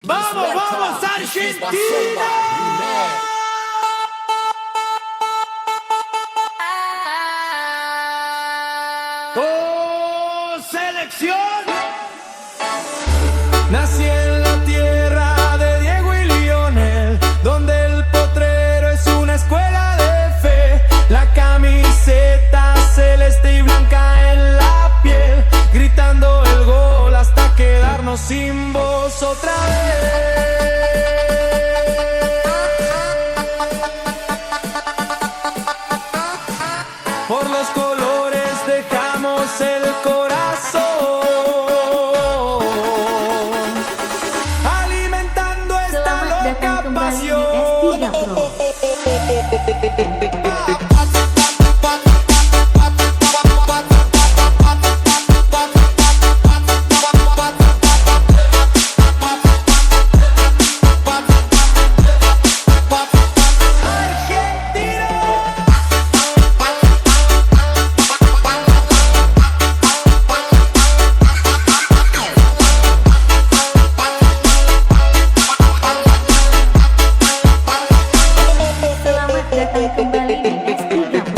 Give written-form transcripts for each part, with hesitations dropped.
¡Vamos, vamos, Argentina! ¡Oh, selección! Nací en la tierra de Diego y Lionel, donde el potrero es una escuela de fe. La camiseta celeste y blanca en la piel, gritando el gol hasta quedarnos sin voz otra vez. Por los colores dejamos el corazón, alimentando esta Selamat datang loca kembali di pasión. S3 Pro. Selamat datang kembali di S3 Pro.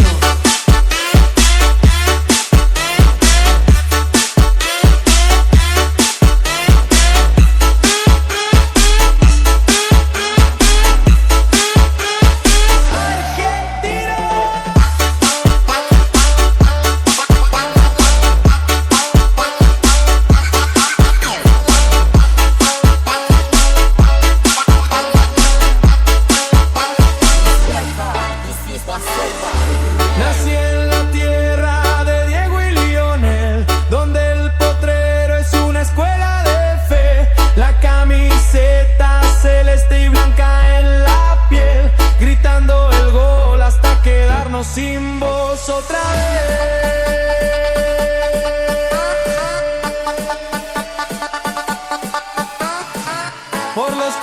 Nací en la tierra de Diego y Lionel, donde el potrero es una escuela de fe. La camiseta celeste y blanca en la piel, gritando el gol hasta quedarnos sin voz otra vez. Por los